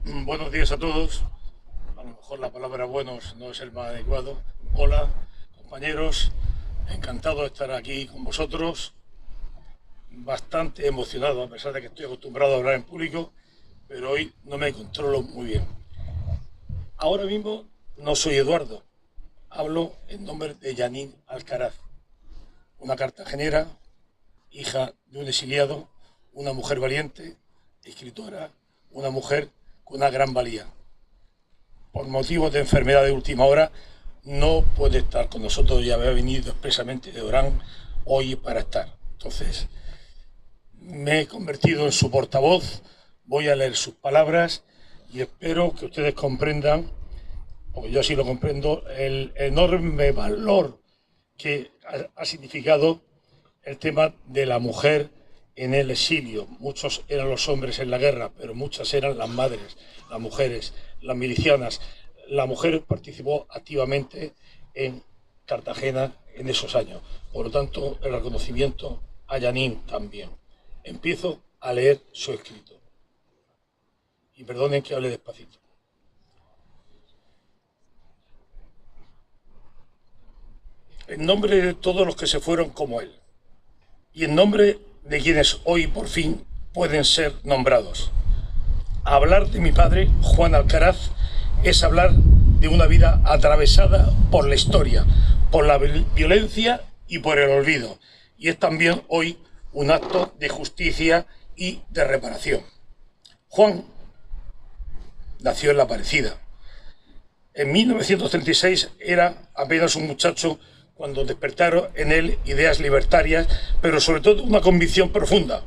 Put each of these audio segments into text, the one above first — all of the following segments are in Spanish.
Buenos días a todos. A lo mejor la palabra buenos no es el más adecuado. Hola, compañeros. Encantado de estar aquí con vosotros. Bastante emocionado, a pesar de que estoy acostumbrado a hablar en público, pero hoy no me controlo muy bien. Ahora mismo no soy Eduardo. Hablo en nombre de Janine Alcaraz, una cartagenera, hija de un exiliado, una mujer valiente, escritora, una mujer con una gran valía. Por motivos de enfermedad de última hora, no puede estar con nosotros y había venido expresamente de Orán hoy para estar. Entonces, me he convertido en su portavoz, voy a leer sus palabras y espero que ustedes comprendan, porque yo así lo comprendo, el enorme valor que ha significado el tema de la mujer en el exilio. Muchos eran los hombres en la guerra, pero muchas eran las madres, las mujeres, las milicianas. La mujer participó activamente en Cartagena en esos años. Por lo tanto, el reconocimiento a Janine también. Empiezo a leer su escrito. Y perdonen que hable despacito. En nombre de todos los que se fueron como él, y en nombre de quienes hoy por fin pueden ser nombrados. Hablar de mi padre, Juan Alcaraz, es hablar de una vida atravesada por la historia, por la violencia y por el olvido. Y es también hoy un acto de justicia y de reparación. Juan nació en La Parecida. En 1936 era apenas un muchacho cuando despertaron en él ideas libertarias, pero sobre todo una convicción profunda,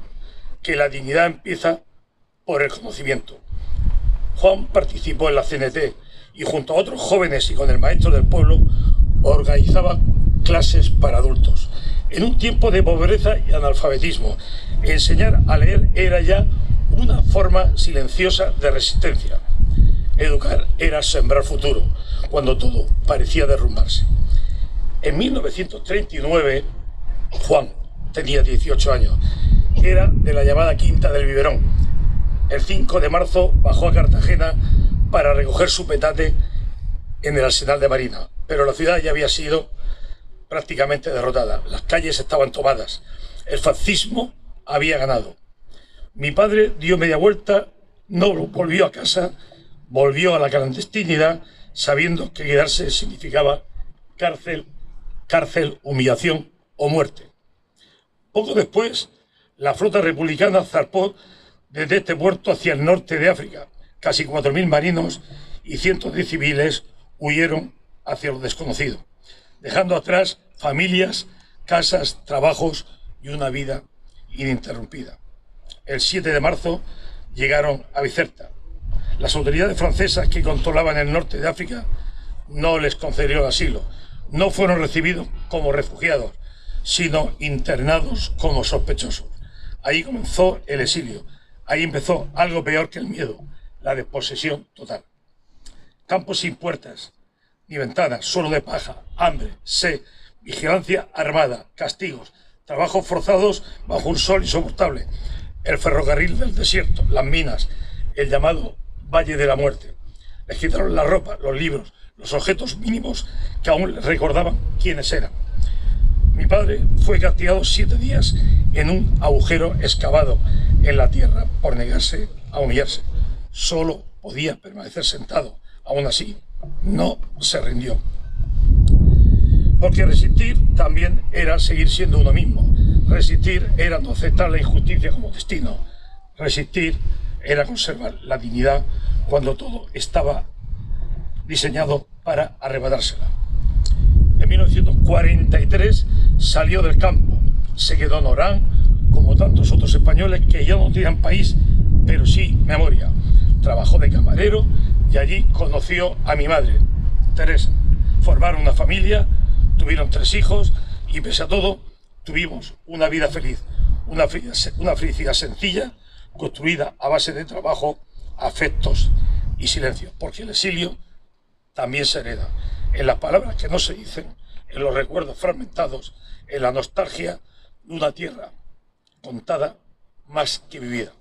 que la dignidad empieza por el conocimiento. Juan participó en la CNT y junto a otros jóvenes y con el maestro del pueblo organizaba clases para adultos. En un tiempo de pobreza y analfabetismo, enseñar a leer era ya una forma silenciosa de resistencia. Educar era sembrar futuro, cuando todo parecía derrumbarse. En 1939, Juan tenía 18 años. Era de la llamada Quinta del Biberón. El 5 de marzo bajó a Cartagena para recoger su petate en el arsenal de Marina, pero la ciudad ya había sido prácticamente derrotada. Las calles estaban tomadas. El fascismo había ganado. Mi padre dio media vuelta, no volvió a casa, volvió a la clandestinidad, sabiendo que quedarse significaba cárcel, humillación o muerte. Poco después, la flota republicana zarpó desde este puerto hacia el norte de África. Casi 4.000 marinos y cientos de civiles huyeron hacia lo desconocido, dejando atrás familias, casas, trabajos y una vida ininterrumpida. El 7 de marzo llegaron a Bizerta. Las autoridades francesas que controlaban el norte de África no les concedieron asilo. No fueron recibidos como refugiados, sino internados como sospechosos. Ahí comenzó el exilio. Ahí empezó algo peor que el miedo, la desposesión total. Campos sin puertas ni ventanas, suelo de paja, hambre, sed, vigilancia armada, castigos, trabajos forzados bajo un sol insoportable, el ferrocarril del desierto, las minas, el llamado Valle de la Muerte. Les quitaron la ropa, los libros, los objetos mínimos que aún les recordaban quiénes eran. Mi padre fue castigado 7 días en un agujero excavado en la tierra por negarse a humillarse. Solo podía permanecer sentado. Aún así, no se rindió. Porque resistir también era seguir siendo uno mismo. Resistir era no aceptar la injusticia como destino. Resistir era conservar la dignidad cuando todo estaba diseñado para arrebatársela. En 1943 salió del campo, se quedó en Orán, como tantos otros españoles que ya no tenían país, pero sí memoria. Trabajó de camarero y allí conoció a mi madre, Teresa. Formaron una familia, tuvieron 3 hijos y pese a todo tuvimos una vida feliz, una felicidad sencilla, construida a base de trabajo, afectos y silencio, porque el exilio también se hereda en las palabras que no se dicen, en los recuerdos fragmentados, en la nostalgia de una tierra contada más que vivida.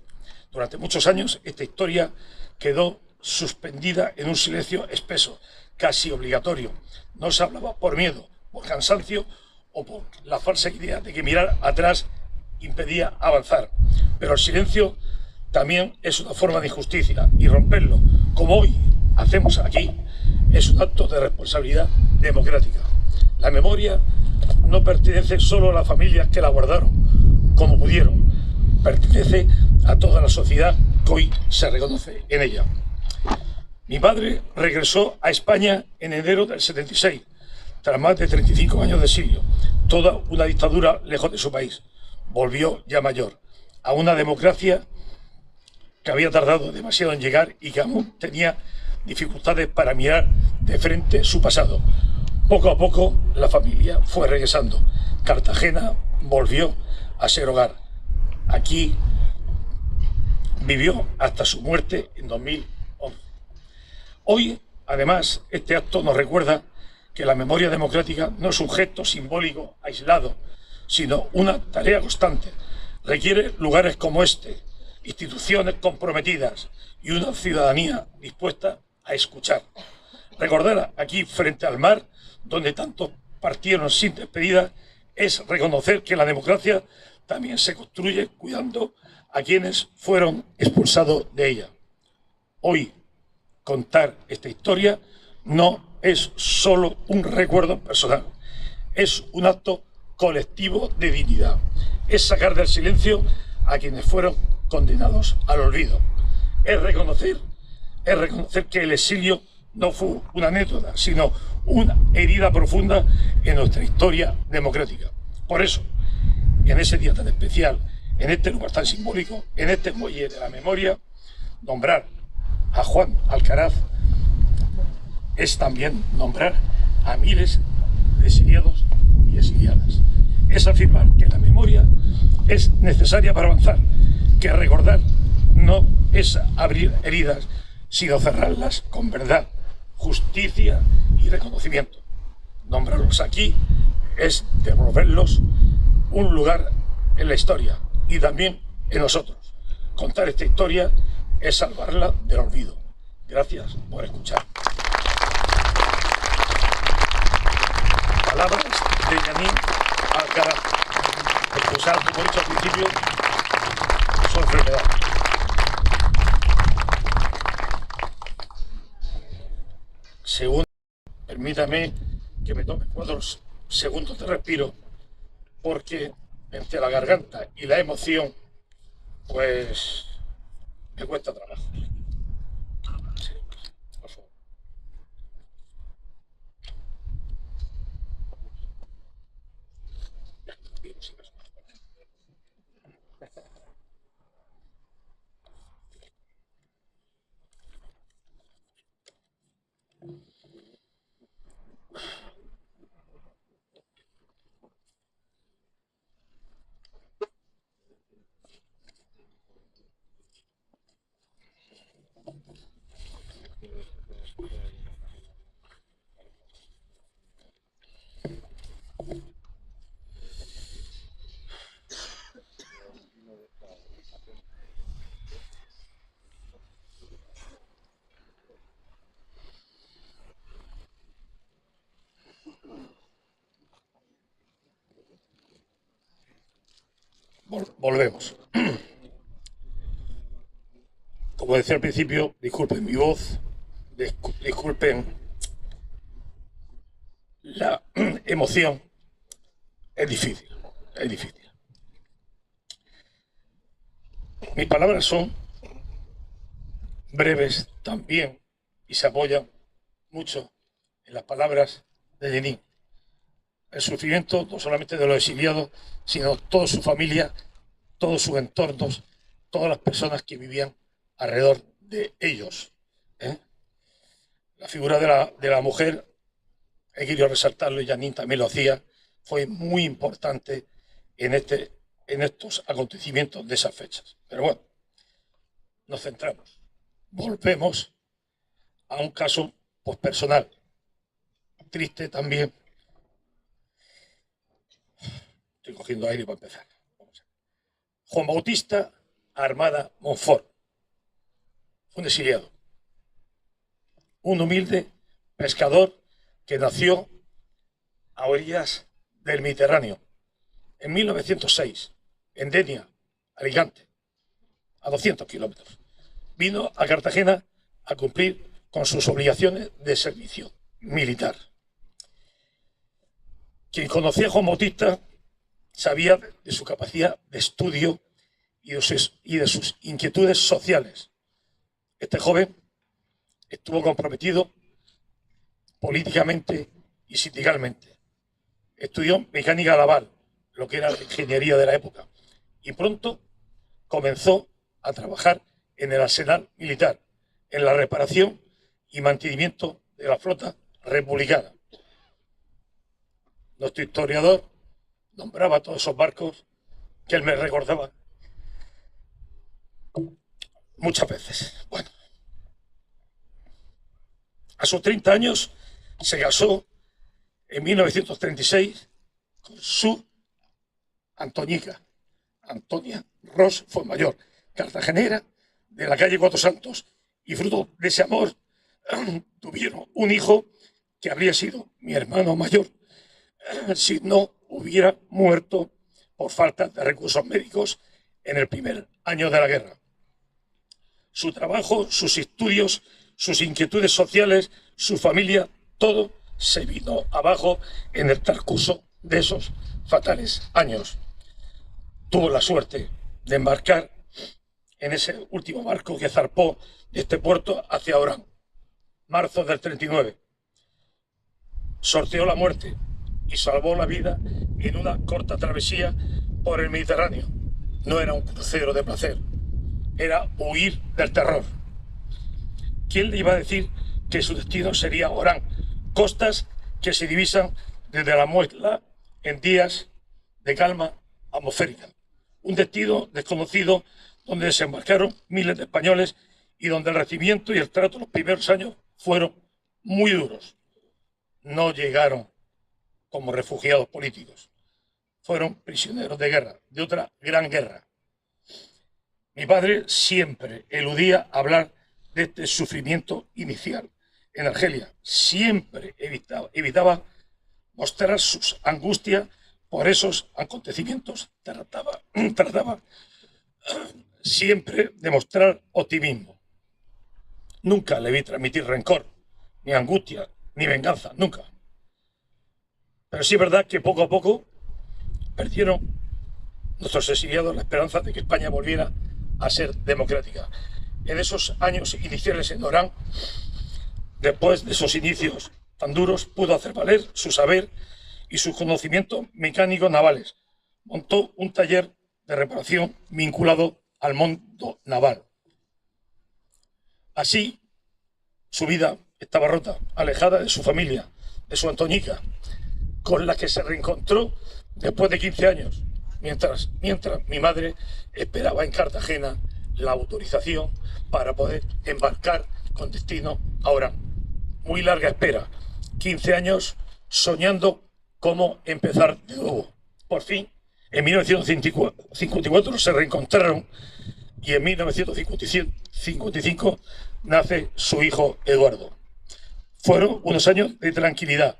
Durante muchos años esta historia quedó suspendida en un silencio espeso, casi obligatorio. No se hablaba por miedo, por cansancio o por la falsa idea de que mirar atrás impedía avanzar. Pero el silencio también es una forma de injusticia y romperlo, como hoy hacemos aquí, es un acto de responsabilidad democrática. La memoria no pertenece solo a las familias que la guardaron como pudieron, pertenece a toda la sociedad que hoy se reconoce en ella. Mi padre regresó a España en enero del 76, tras más de 35 años de exilio, toda una dictadura lejos de su país. Volvió ya mayor, a una democracia que había tardado demasiado en llegar y que aún tenía dificultades para mirar de frente su pasado. Poco a poco la familia fue regresando. Cartagena volvió a ser hogar. Aquí vivió hasta su muerte en 2011. Hoy, además, este acto nos recuerda que la memoria democrática no es un gesto simbólico aislado, sino una tarea constante. Requiere lugares como este, instituciones comprometidas y una ciudadanía dispuesta a escuchar. Recordar aquí, frente al mar, donde tantos partieron sin despedida, es reconocer que la democracia también se construye cuidando a quienes fueron expulsados de ella. Hoy, contar esta historia no es solo un recuerdo personal, es un acto colectivo de dignidad. Es sacar del silencio a quienes fueron condenados al olvido. Es reconocer que el exilio no fue una anécdota, sino una herida profunda en nuestra historia democrática. Por eso, en ese día tan especial, en este lugar tan simbólico, en este muelle de la memoria, nombrar a Juan Alcaraz es también nombrar a miles de exiliados y exiliadas. Es afirmar que la memoria es necesaria para avanzar, que recordar no es abrir heridas, sino cerrarlas con verdad, justicia y reconocimiento. Nombrarlos aquí es devolverlos un lugar en la historia y también en nosotros. Contar esta historia es salvarla del olvido. Gracias por escuchar. Palabras de Yanín Alcaraz, expulsado, como he dicho al principio, su enfermedad. Segundo, permítame que me tome 4 segundos de respiro, porque entre la garganta y la emoción, pues me cuesta trabajo. Sí, por favor. Volvemos. Como decía al principio, disculpen mi voz, disculpen la emoción. Es difícil, es difícil. Mis palabras son breves también y se apoyan mucho en las palabras de Lenin. El sufrimiento no solamente de los exiliados, sino toda su familia, todos sus entornos, todas las personas que vivían alrededor de ellos. La figura de la mujer, he querido resaltarlo y Yanín también lo hacía, fue muy importante en estos acontecimientos de esas fechas. Pero bueno, nos centramos. Volvemos a un caso pues, personal, triste también. Estoy cogiendo aire para empezar. Juan Bautista Armada Monfort, un exiliado. un humilde pescador que nació a orillas del Mediterráneo en 1906, en Denia, Alicante, a 200 kilómetros. Vino a Cartagena a cumplir con sus obligaciones de servicio militar. Quien conocía a Juan Bautista sabía de su capacidad de estudio y de sus inquietudes sociales. Este joven estuvo comprometido políticamente y sindicalmente. Estudió mecánica naval, lo que era la ingeniería de la época, y pronto comenzó a trabajar en el arsenal militar, en la reparación y mantenimiento de la flota republicana. Nuestro historiador nombraba todos esos barcos que él me recordaba muchas veces. Bueno, a sus 30 años se casó en 1936 con su Antoñica, Antonia Ros Fontmayor, cartagenera de la calle Cuatro Santos, y fruto de ese amor tuvieron un hijo que habría sido mi hermano mayor si no hubiera muerto por falta de recursos médicos en el primer año de la guerra. Su trabajo, sus estudios, sus inquietudes sociales, su familia, todo se vino abajo en el transcurso de esos fatales años. Tuvo la suerte de embarcar en ese último barco que zarpó de este puerto hacia Orán, marzo del 39. Sorteó la muerte y salvó la vida en una corta travesía por el Mediterráneo. No era un crucero de placer, era huir del terror. ¿Quién le iba a decir que su destino sería Orán? Costas que se divisan desde la Muela en días de calma atmosférica. Un destino desconocido donde desembarcaron miles de españoles y donde el recibimiento y el trato los primeros años fueron muy duros. No llegaron como refugiados políticos. Fueron prisioneros de guerra, de otra gran guerra. Mi padre siempre eludía hablar de este sufrimiento inicial. En Argelia siempre evitaba mostrar sus angustias por esos acontecimientos. Trataba siempre de mostrar optimismo. Nunca le vi transmitir rencor, ni angustia, ni venganza, nunca. Pero sí es verdad que poco a poco perdieron nuestros exiliados la esperanza de que España volviera a ser democrática. En esos años iniciales en Orán, después de esos inicios tan duros, pudo hacer valer su saber y sus conocimientos mecánicos navales. Montó un taller de reparación vinculado al mundo naval. Así, su vida estaba rota, alejada de su familia, de su Antoñica, con la que se reencontró después de 15 años, mientras mi madre esperaba en Cartagena la autorización para poder embarcar con destino a Orán. Muy larga espera, 15 años soñando cómo empezar de nuevo. Por fin, en 1954 se reencontraron y en 1955 nace su hijo Eduardo. Fueron unos años de tranquilidad,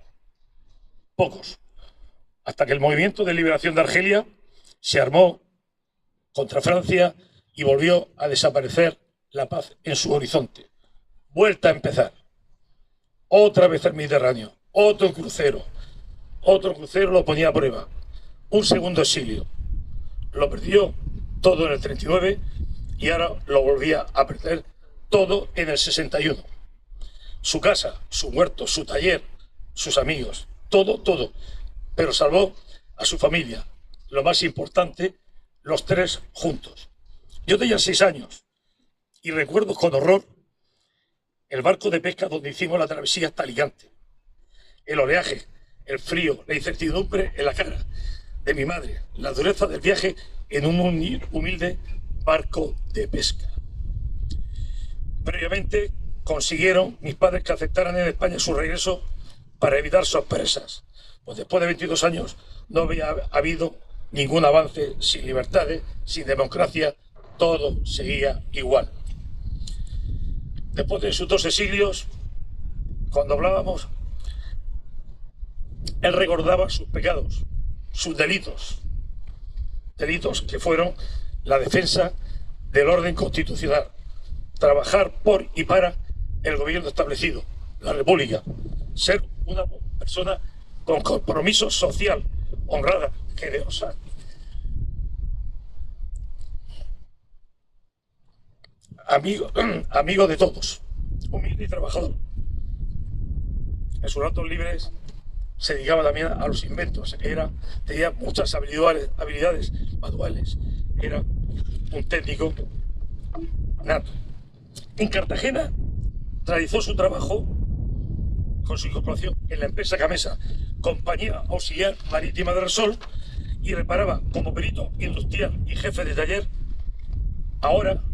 pocos, hasta que el movimiento de liberación de Argelia se armó contra Francia y volvió a desaparecer la paz en su horizonte. Vuelta a empezar. Otra vez el Mediterráneo, otro crucero lo ponía a prueba. Un segundo exilio. Lo perdió todo en el 39 y ahora lo volvía a perder todo en el 61. Su casa, su huerto, su taller, sus amigos, todo. Pero salvó a su familia. Lo más importante, los tres juntos. Yo tenía 6 años y recuerdo con horror el barco de pesca donde hicimos la travesía hasta Alicante. El oleaje, el frío, la incertidumbre en la cara de mi madre, la dureza del viaje en un humilde barco de pesca. Previamente consiguieron mis padres que aceptaran en España su regreso para evitar sorpresas, pues después de 22 años no había habido ningún avance, sin libertades, sin democracia, todo seguía igual. Después de sus 2 exilios, Cuando hablábamos, él recordaba sus pecados, sus delitos que fueron la defensa del orden constitucional, trabajar por y para el gobierno establecido, la República, ser una persona con compromiso social, honrada, generosa. Amigo de todos, humilde y trabajador. En sus ratos libres se dedicaba también a los inventos, tenía muchas habilidades manuales, era un técnico nato. En Cartagena realizó su trabajo con su incorporación en la empresa Gamesa, Compañía Auxiliar Marítima del Sol, y reparaba como perito industrial y jefe de taller ahora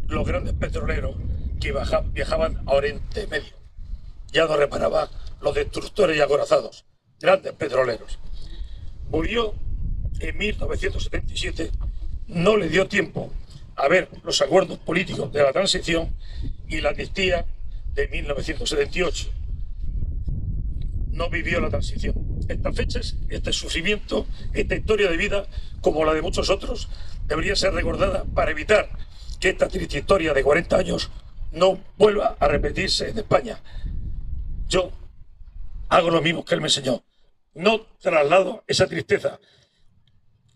los grandes petroleros que viajaban a Oriente Medio. Ya no reparaba los destructores y acorazados, grandes petroleros. Murió en 1977, no le dio tiempo a ver los acuerdos políticos de la transición y la amnistía de 1978. No vivió la transición. Estas fechas, este sufrimiento, esta historia de vida, como la de muchos otros, debería ser recordada para evitar que esta triste historia de 40 años no vuelva a repetirse en España. Yo hago lo mismo que él me enseñó. No traslado esa tristeza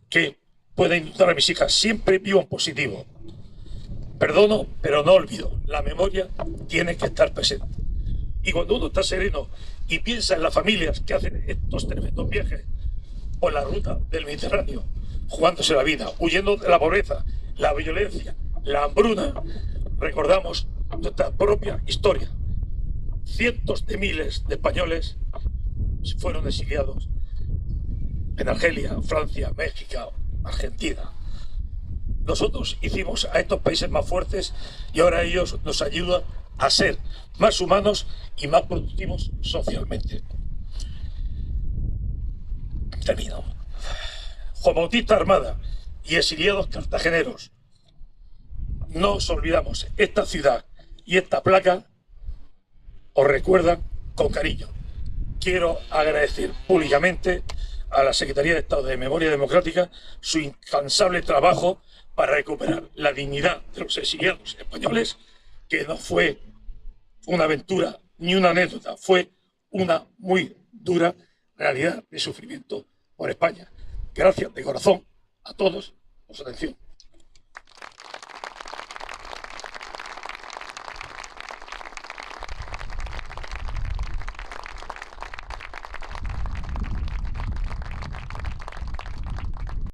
que puede inundar a mis hijas. Siempre vivo en positivo. Perdono, pero no olvido. La memoria tiene que estar presente. Y cuando uno está sereno y piensa en las familias que hacen estos tremendos viajes por la ruta del Mediterráneo, jugándose la vida, huyendo de la pobreza, la violencia, la hambruna, recordamos nuestra propia historia. Cientos de miles de españoles fueron exiliados en Argelia, Francia, México, Argentina. Nosotros hicimos a estos países más fuertes y ahora ellos nos ayudan a ser más humanos y más productivos socialmente. Termino. Juan Bautista Armada y exiliados cartageneros, no os olvidamos, esta ciudad y esta placa os recuerdan con cariño. Quiero agradecer públicamente a la Secretaría de Estado de Memoria Democrática su incansable trabajo para recuperar la dignidad de los exiliados españoles, que no fue una aventura ni una anécdota, fue una muy dura realidad de sufrimiento por España. Gracias de corazón a todos por su atención.